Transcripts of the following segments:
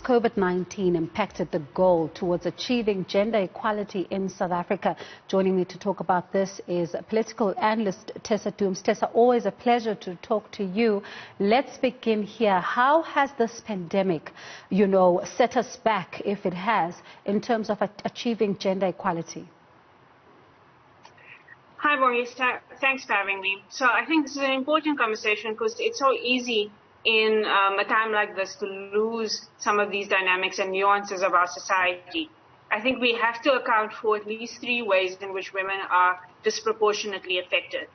COVID-19 impacted the goal towards achieving gender equality in South Africa? Joining me to talk about this is political analyst Tessa Dooms. Tessa, always a pleasure to talk to you. Let's begin here. How has this pandemic, set us back, if it has, in terms of achieving gender equality? Hi, Maurice. Thanks for having me. So I think this is an important conversation because it's so easy in a time like this to lose some of these dynamics and nuances of our society. I think we have to account for at least three ways in which women are disproportionately affected.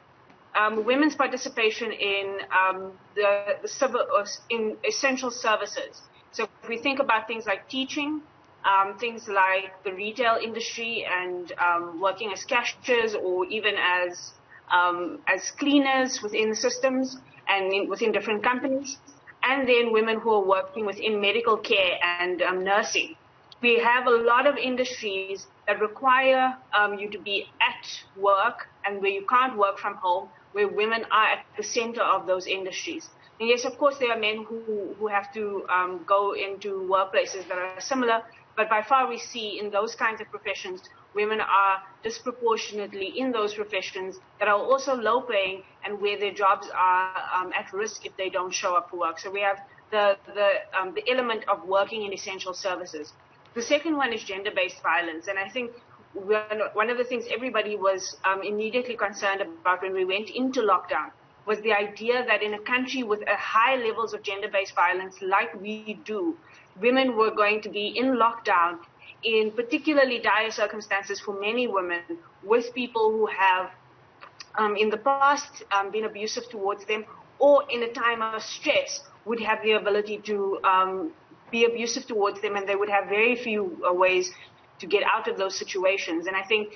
Women's participation in in essential services. So if we think about things like teaching, things like the retail industry and working as cashiers or even as cleaners within systems and within different companies, and then women who are working within medical care and nursing. We have a lot of industries that require you to be at work and where you can't work from home, where women are at the center of those industries. And yes, of course, there are men who have to go into workplaces that are similar, but by far we see in those kinds of professions, women are disproportionately in those professions that are also low paying and where their jobs are at risk if they don't show up for work. So we have the element of working in essential services. The second one is gender-based violence. And I think one of the things everybody was immediately concerned about when we went into lockdown was the idea that in a country with high levels of gender-based violence like we do, women were going to be in lockdown in particularly dire circumstances for many women with people who have in the past been abusive towards them or in a time of stress would have the ability to be abusive towards them, and they would have very few ways to get out of those situations. And I think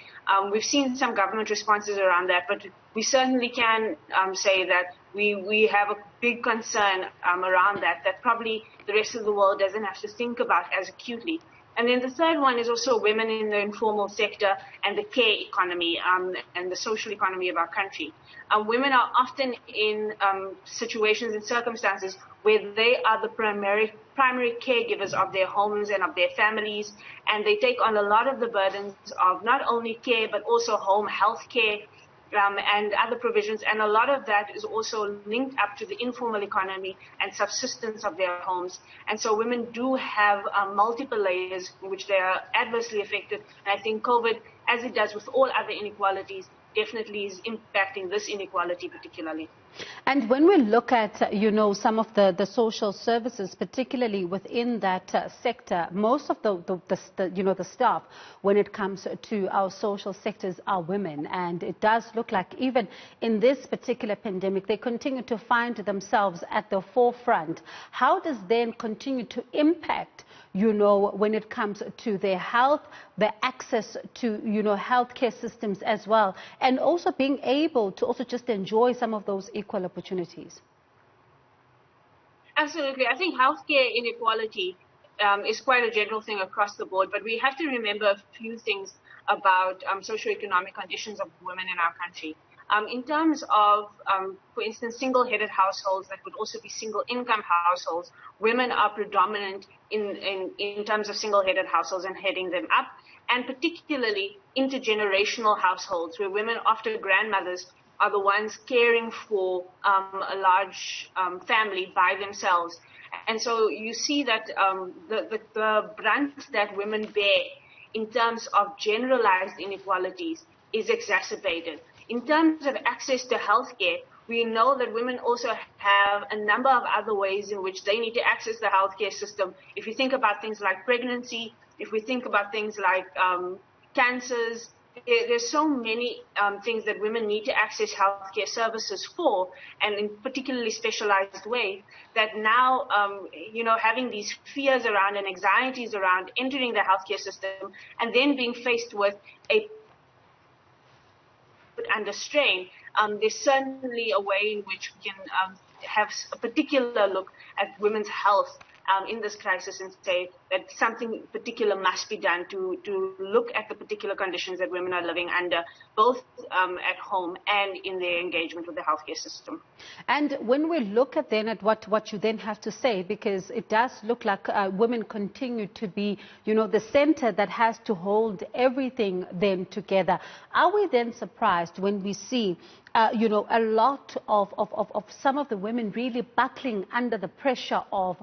we've seen some government responses around that, but we certainly can say that we have a big concern around that probably the rest of the world doesn't have to think about as acutely. And then the third one is also women in the informal sector and the care economy and the social economy of our country. Women are often in situations and circumstances where they are the primary caregivers of their homes and of their families, and they take on a lot of the burdens of not only care but also home health care and other provisions, and a lot of that is also linked up to the informal economy and subsistence of their homes. And so women do have multiple layers in which they are adversely affected. And I think COVID, as it does with all other inequalities, definitely is impacting this inequality particularly. And when we look at, some of the social services, particularly within that sector, most of the staff, when it comes to our social sectors, are women. And it does look like even in this particular pandemic, they continue to find themselves at the forefront. How does then continue to impact, when it comes to their health, their access to, healthcare systems as well, and also being able to also just enjoy some of those equal opportunities? Absolutely. I think healthcare inequality is quite a general thing across the board, but we have to remember a few things about socioeconomic conditions of women in our country. In terms of, for instance, single-headed households that would also be single-income households, women are predominant in terms of single-headed households and heading them up, and particularly intergenerational households where women, after grandmothers, are the ones caring for a large family by themselves. And so you see that the brunt that women bear in terms of generalized inequalities is exacerbated. In terms of access to healthcare, we know that women also have a number of other ways in which they need to access the healthcare system. If you think about things like pregnancy, if we think about things like cancers, there's so many things that women need to access healthcare services for, and in particularly specialized ways, that now, having these fears around and anxieties around entering the healthcare system and then being faced with a under strain, there's certainly a way in which we can have a particular look at women's health in this crisis and say that something particular must be done to look at the particular conditions that women are living under, both at home and in their engagement with the healthcare system. And when we look at then at what you then have to say, because it does look like women continue to be, the center that has to hold everything then together. Are we then surprised when we see a lot of some of the women really buckling under the pressure of,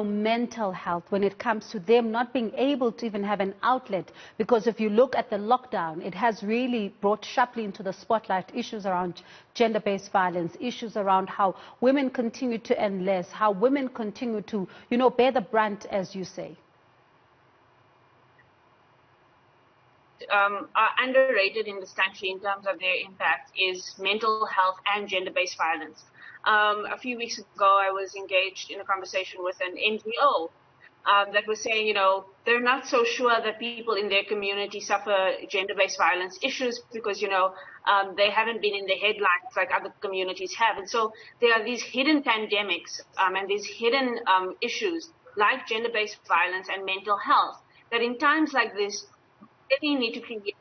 mental health when it comes to them not being able to even have an outlet? Because if you look at the lockdown, it has really brought sharply into the spotlight issues around gender-based violence, issues around how women continue to earn less, how women continue to, bear the brunt, as you say. Are underrated in this country in terms of their impact is mental health and gender-based violence. A few weeks ago, I was engaged in a conversation with an NGO that was saying, they're not so sure that people in their community suffer gender-based violence issues because, they haven't been in the headlines like other communities have. And so there are these hidden pandemics and these hidden issues like gender-based violence and mental health that in times like this, we need to create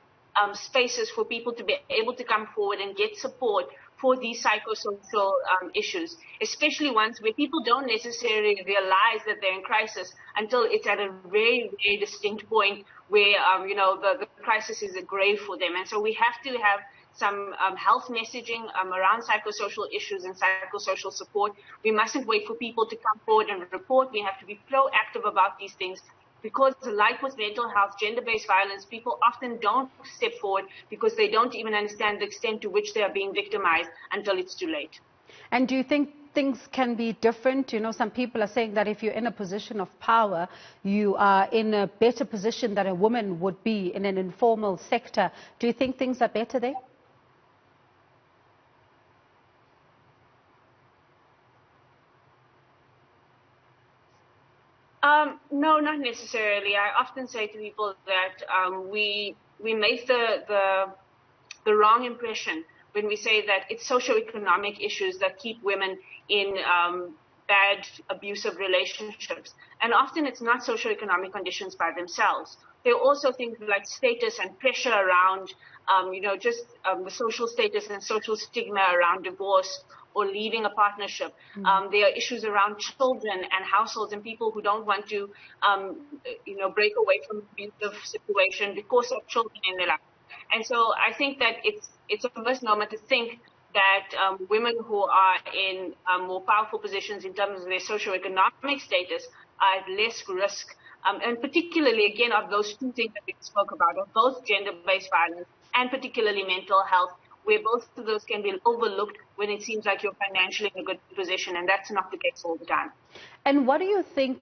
spaces for people to be able to come forward and get support for these psychosocial issues, especially ones where people don't necessarily realize that they're in crisis until it's at a very, very distinct point where, the crisis is grave for them. And so we have to have some health messaging around psychosocial issues and psychosocial support. We mustn't wait for people to come forward and report. We have to be proactive about these things. Because like with mental health, gender-based violence, people often don't step forward because they don't even understand the extent to which they are being victimized until it's too late. And do you think things can be different? Some people are saying that if you're in a position of power, you are in a better position than a woman would be in an informal sector. Do you think things are better there? No, not necessarily. I often say to people that we make the wrong impression when we say that it's socioeconomic issues that keep women in bad, abusive relationships. And often it's not socioeconomic conditions by themselves. There are also things like status and pressure around, the social status and social stigma around divorce or leaving a partnership. There are issues around children and households and people who don't want to, break away from the abusive situation because of children in their life. And so I think that it's a misnomer to think that women who are in more powerful positions in terms of their socioeconomic status are at less risk, and particularly, again, of those two things that we spoke about, of both gender-based violence and particularly mental health, where both of those can be overlooked when it seems like you're financially in a good position, and that's not the case all the time. And what do you think